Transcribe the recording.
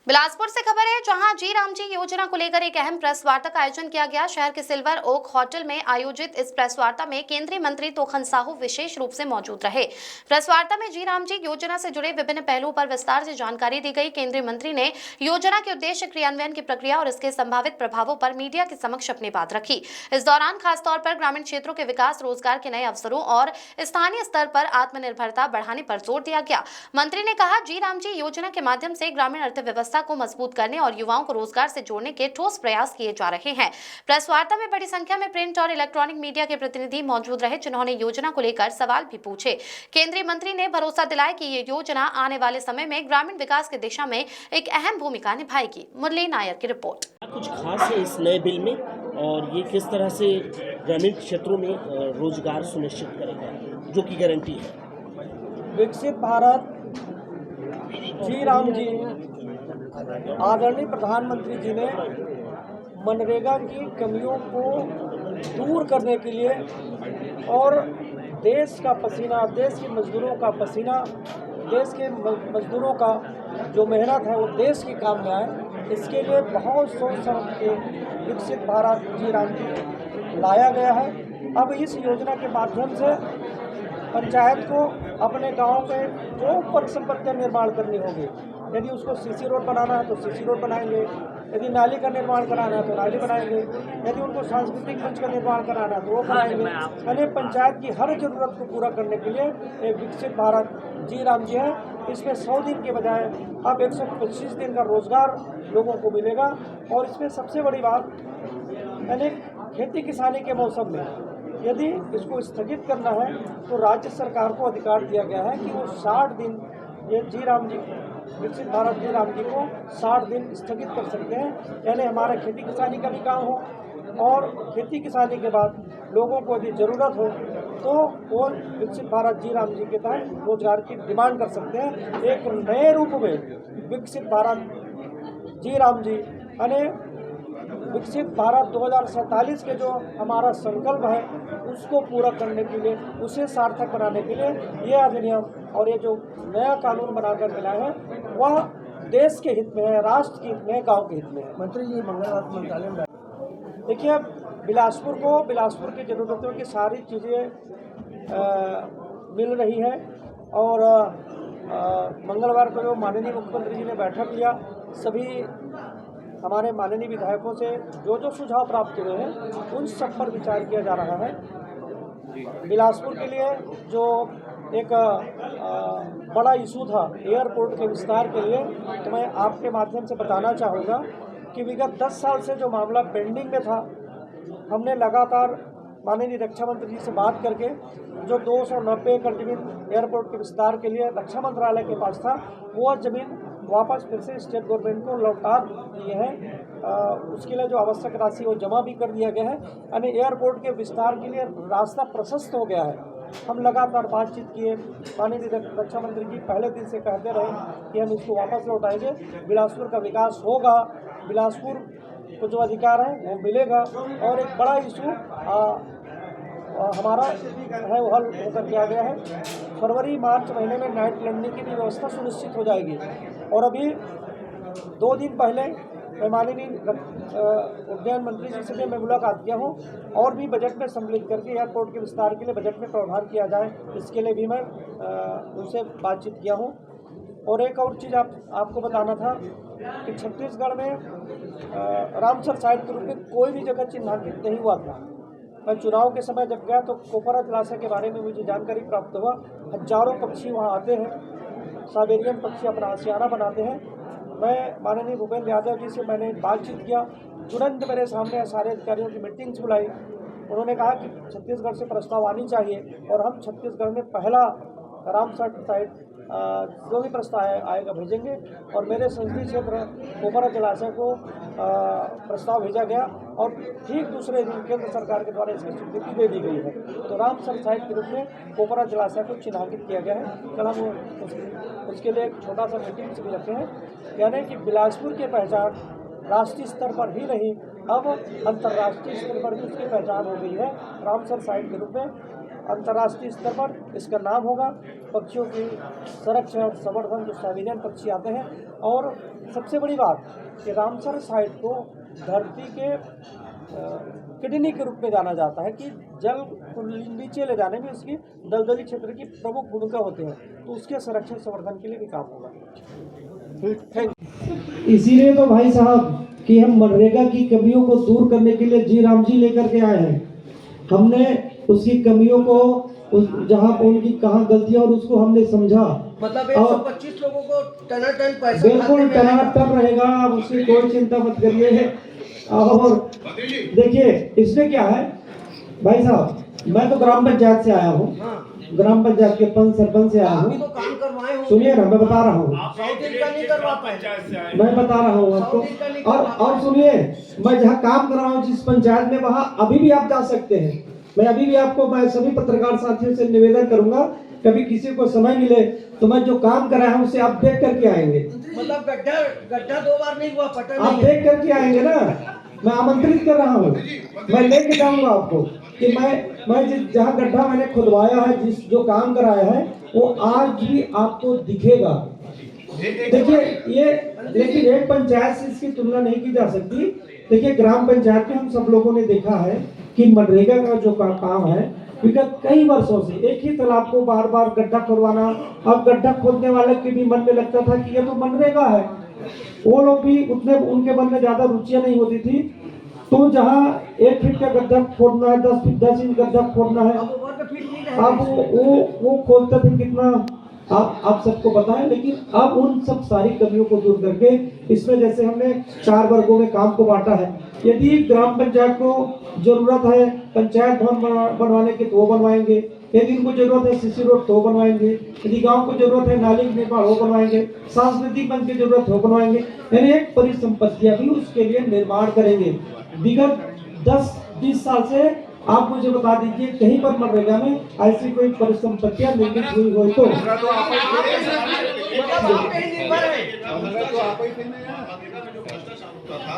बिलासपुर से खबर है, जहां जी राम जी योजना को लेकर एक अहम प्रेस वार्ता का आयोजन किया गया। शहर के सिल्वर ओक होटल में आयोजित इस प्रेस वार्ता में केंद्रीय मंत्री तोखन साहू विशेष रूप से मौजूद रहे। प्रेस वार्ता में जी राम जी योजना से जुड़े विभिन्न पहलुओं पर विस्तार से जानकारी दी गई। केंद्रीय मंत्री ने योजना के उद्देश्य, क्रियान्वयन की प्रक्रिया और इसके संभावित प्रभावों पर मीडिया के समक्ष अपनी बात रखी। इस दौरान खासतौर पर ग्रामीण क्षेत्रों के विकास, रोजगार के नए अवसरों और स्थानीय स्तर पर आत्मनिर्भरता बढ़ाने पर जोर दिया गया। मंत्री ने कहा, जी राम जी योजना के माध्यम से ग्रामीण अर्थव्यवस्था को मजबूत करने और युवाओं को रोजगार से जोड़ने के ठोस प्रयास किए जा रहे हैं। प्रेस वार्ता में बड़ी संख्या में प्रिंट और इलेक्ट्रॉनिक मीडिया के प्रतिनिधि मौजूद रहे, जिन्होंने योजना को लेकर सवाल भी पूछे। केंद्रीय मंत्री ने भरोसा दिलाया कि ये योजना आने वाले समय में ग्रामीण विकास की दिशा में एक अहम भूमिका निभाएगी। मुरली नायर की रिपोर्ट। कुछ खास है इस नए बिल में और ये किस तरह से ग्रामीण क्षेत्रों में रोजगार सुनिश्चित करेगा, जो की गारंटी है? विकसित भारत जी राम जी आदरणीय प्रधानमंत्री जी ने मनरेगा की कमियों को दूर करने के लिए और देश का पसीना, देश के मजदूरों का पसीना, देश के मजदूरों का जो मेहनत है वो देश के काम में आए, इसके लिए बहुत सोच समझ के विकसित भारत जी राम जी लाया गया है। अब इस योजना के माध्यम से पंचायत को अपने गांव में जो परिसंपत्तियां निर्माण करनी होगी, यदि उसको सीसी रोड बनाना है तो सीसी रोड बनाएंगे, यदि नाली का निर्माण कराना है तो नाली बनाएंगे, यदि उनको सांस्कृतिक मंच का निर्माण कराना है तो वो कराएंगे। यानी पंचायत की हर जरूरत को पूरा करने के लिए एक विकसित भारत जी राम जी है। इसमें 100 दिन के बजाय अब 125 दिन का रोजगार लोगों को मिलेगा। और इसमें सबसे बड़ी बात, यानी खेती किसानी के मौसम में यदि इसको स्थगित करना है तो राज्य सरकार को अधिकार दिया गया है कि वो 60 दिन, ये जी राम जी विकसित भारत जी राम जी को 60 दिन स्थगित कर सकते हैं। यानी हमारा खेती किसानी का भी काम हो और खेती किसानी के बाद लोगों को यदि ज़रूरत हो तो वो विकसित भारत जी राम जी के तहत रोजगार की डिमांड कर सकते हैं। एक नए रूप में विकसित भारत जी राम जी, यानी विकसित भारत 2047 के जो हमारा संकल्प है उसको पूरा करने के लिए, उसे सार्थक बनाने के लिए ये अधिनियम और ये जो नया कानून बनाकर मिला है वह देश के हित में है, राष्ट्र के हित में है, गांव के हित में है। मंत्री जी मंगलवार मंत्रालय में देखिए, अब बिलासपुर की ज़रूरतों की सारी चीज़ें मिल रही है और मंगलवार को जो माननीय मुख्यमंत्री जी ने बैठक लिया, सभी हमारे माननीय विधायकों से जो जो सुझाव प्राप्त हुए हैं उन सब पर विचार किया जा रहा है। बिलासपुर के लिए जो एक बड़ा इशू था एयरपोर्ट के विस्तार के लिए, तो मैं आपके माध्यम से बताना चाहूँगा कि विगत 10 साल से जो मामला पेंडिंग में था, हमने लगातार माननीय रक्षा मंत्री जी से बात करके जो 290 एकड़ जमीन एयरपोर्ट के विस्तार के लिए रक्षा मंत्रालय के पास था, वो ज़मीन वापस फिर से स्टेट गवर्नमेंट को लौटा दिए हैं। उसके लिए जो आवश्यक राशि वो जमा भी कर दिया गया है। यानी एयरपोर्ट के विस्तार के लिए रास्ता प्रशस्त हो गया है। हम लगातार बातचीत किए, माननीय रक्षा मंत्री जी पहले दिन से कहते रहे कि हम इसको वापस लौटाएंगे, बिलासपुर का विकास होगा, बिलासपुर को जो अधिकार है वो मिलेगा। और एक बड़ा इशू हमारा है वो हल होकर के आ गया है। फरवरी मार्च महीने में नाइट लैंडिंग की भी व्यवस्था सुनिश्चित हो जाएगी। और अभी 2 दिन पहले मैं माननीय उद्यान मंत्री जी से मैं मुलाकात किया हूँ और भी बजट में सम्मिलित करके एयरपोर्ट के विस्तार के लिए बजट में प्रावधान किया जाए, इसके लिए भी मैं उनसे बातचीत किया हूँ। और एक और चीज़ आपको बताना था कि छत्तीसगढ़ में रामसर साइट के रूप में कोई भी जगह चिन्हांकित नहीं हुआ था। मैं चुनाव के समय जब गया तो कोपरा जलाशय के बारे में मुझे जानकारी प्राप्त हुआ। हजारों पक्षी वहाँ आते हैं, साइबेरियन पक्षी अपना आशियाना बनाते हैं। मैं माननीय भूपेंद्र यादव जी से मैंने बातचीत किया, तुरंत मेरे सामने सारे अधिकारियों की मीटिंग्स बुलाई। उन्होंने कहा कि छत्तीसगढ़ से प्रस्ताव आनी चाहिए और हम छत्तीसगढ़ में पहला रामसर साइट जो भी प्रस्ताव आएगा भेजेंगे। और मेरे संसदीय क्षेत्र कोपरा जलाशय को प्रस्ताव भेजा गया और ठीक दूसरे दिन केंद्र सरकार के द्वारा इसकी स्वीकृति दे दी गई है। तो रामसर साइट के रूप में कोपरा जलाशय को चिन्हांकित किया गया है। कल हम उसके लिए एक छोटा सा मीटिंग भी रखे हैं। यानी कि बिलासपुर की पहचान राष्ट्रीय स्तर पर ही नहीं, अब अंतर्राष्ट्रीय स्तर पर भी उसकी पहचान हो गई है रामसर साइट के रूप में। अंतर्राष्ट्रीय स्तर पर इसका नाम होगा। पक्षियों की संरक्षण संवर्धन जो सार्वजनिक पक्षी आते हैं, और सबसे बड़ी बात कि रामसर साइट को धरती के किडनी के रूप में जाना जाता है कि जल को नीचे ले जाने में इसकी दलदली क्षेत्र की प्रमुख भूमिका होती है, तो उसके संरक्षण संवर्धन के लिए भी काम होगा। Thank you. इसीलिए तो भाई साहब कि हम मनरेगा की कमियों को दूर करने के लिए जी राम जी लेकर के आए हैं। हमने उसकी कमियों को जहाँ पर उनकी कहाँ गलतियाँ और उसको हमने समझा। मतलब 125 लोगों को टन पैसा बिल्कुल टन रहेगा, आप उसकी कोई चिंता मत करिए। और देखिए इसमें क्या है भाई साहब, मैं तो ग्राम पंचायत से आया हूँ, ग्राम पंचायत के पंच सरपंच से आया हूँ। तो काम करवाए हो, सुनिए ना, मैं बता रहा हूँ, मैं बता रहा हूँ आपको। और सुनिए, मैं जहाँ काम कर रहा हूँ जिस पंचायत में, वहाँ अभी भी आप जा सकते हैं। मैं अभी भी आपको, मैं सभी पत्रकार साथियों से निवेदन करूंगा, कभी किसी को समय मिले तो मैं जो काम कराया हूँ उसे आप देख करके आएंगे। मतलब गड्ढा 2 बार नहीं हुआ, पता आप देख करके आएंगे ना, मैं आमंत्रित कर रहा हूँ, मैं लेके जाऊंगा आपको कि मैं जहाँ गड्ढा मैंने खुदवाया है, जिस जो काम कराया है, वो आज भी आपको दिखेगा। देखिए ये, लेकिन एक पंचायत से इसकी तुलना नहीं की जा सकती। देखिए ग्राम पंचायत में हम सब लोगों ने देखा है कि मनरेगा का जो काम है, विगत कई वर्षों से एक ही तालाब को बार बार गड्ढा खोदवाना। अब गड्ढा खोदने वाले के भी मन में लगता था कि ये तो मनरेगा है, वो लोग भी उतने, उनके मन में ज्यादा रुचियां नहीं होती थी। तो जहाँ 1 फीट का गड्ढा खोदना है, 10 इंच गड्ढा खोदना है, अब वो खोदते थे कितना, आप सबको बताएं। लेकिन अब उन सब सारी कमियों को दूर करके इसमें जैसे हमने 4 वर्गों में काम को बांटा है। यदि ग्राम पंचायत को जरूरत है पंचायत भवन बनवाने की तो वो बनवाएंगे, यदि उनको जरूरत है सीसी रोड तो बनवाएंगे, यदि गांव को जरूरत है नाली निर्माण हो बनवाएंगे, सांस्कृतिक मंच की जरूरत हो बनवाएंगे, यानी एक परिसंपत्तियां भी उसके लिए निर्माण करेंगे। विगत 10-20 साल से आप मुझे बता दीजिए कहीं पर मनरेगा में ऐसी कोई परिसंपत्तियां निर्मित हुई हो तो